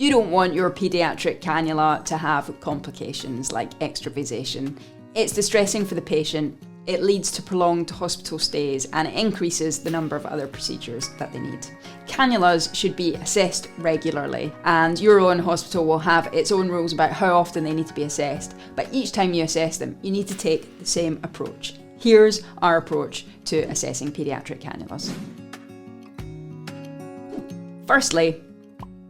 You don't want your paediatric cannula to have complications like extravasation. It's distressing for the patient, it leads to prolonged hospital stays, and it increases the number of other procedures that they need. Cannulas should be assessed regularly, and your own hospital will have its own rules about how often they need to be assessed, but each time you assess them, you need to take the same approach. Here's our approach to assessing paediatric cannulas. Firstly,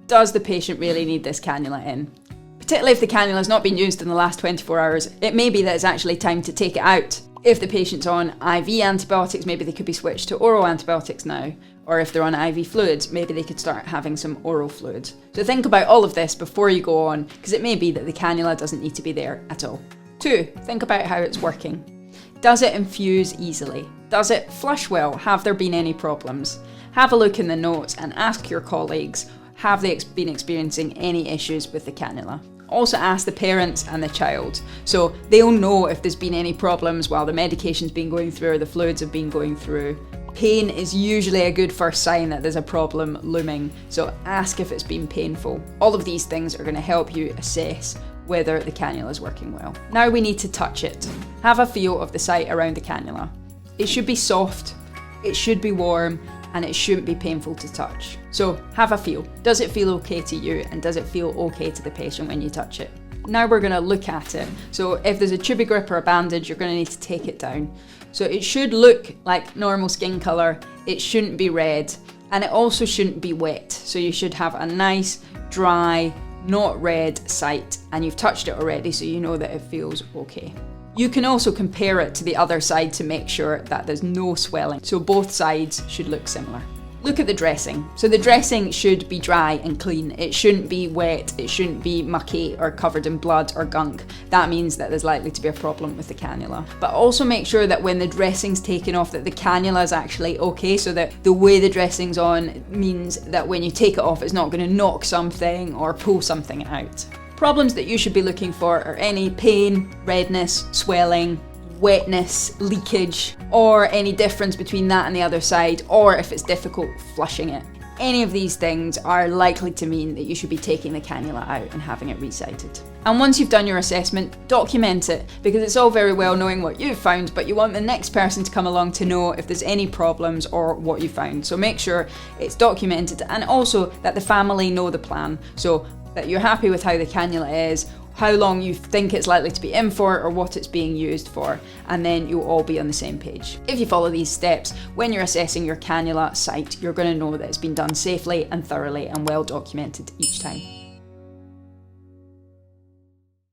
does the patient really need this cannula in? Particularly if the cannula has not been used in the last 24 hours, it may be that it's actually time to take it out. If the patient's on IV antibiotics, maybe they could be switched to oral antibiotics now. Or if they're on IV fluids, maybe they could start having some oral fluid. So think about all of this before you go on, because it may be that the cannula doesn't need to be there at all. 2, think about how it's working. Does it infuse easily? Does it flush well? Have there been any problems? Have a look in the notes and ask your colleagues, have they been experiencing any issues with the cannula? Also ask the parents and the child, so they'll know if there's been any problems while the medication's been going through or the fluids have been going through. Pain is usually a good first sign that there's a problem looming, so ask if it's been painful. All of these things are going to help you assess whether the cannula is working well. Now we need to touch it. Have a feel of the site around the cannula. It should be soft, it should be warm, and it shouldn't be painful to touch. So have a feel. Does it feel okay to you, and does it feel okay to the patient when you touch it? Now we're going to look at it. So if there's a tubie grip or a bandage, you're going to need to take it down. So it should look like normal skin colour, it shouldn't be red, and it also shouldn't be wet. So you should have a nice, dry, not red site, and you've touched it already, so you know that it feels okay. You can also compare it to the other side to make sure that there's no swelling, so both sides should look similar. Look at the dressing. So the dressing should be dry and clean. It shouldn't be wet, it shouldn't be mucky or covered in blood or gunk. That means that there's likely to be a problem with the cannula. But also make sure that when the dressing's taken off, that the cannula is actually okay, so that the way the dressing's on means that when you take it off, it's not going to knock something or pull something out. Problems that you should be looking for are any pain, redness, swelling, wetness, leakage, or any difference between that and the other side, or if it's difficult flushing it. Any of these things are likely to mean that you should be taking the cannula out and having it resited. And once you've done your assessment, document it, because it's all very well knowing what you've found, but you want the next person to come along to know if there's any problems or what you found. So make sure it's documented, and also that the family know the plan. So that you're happy with how the cannula is, how long you think it's likely to be in for, or what it's being used for, and then you'll all be on the same page. If you follow these steps, when you're assessing your cannula site, you're going to know that it's been done safely and thoroughly and well documented each time.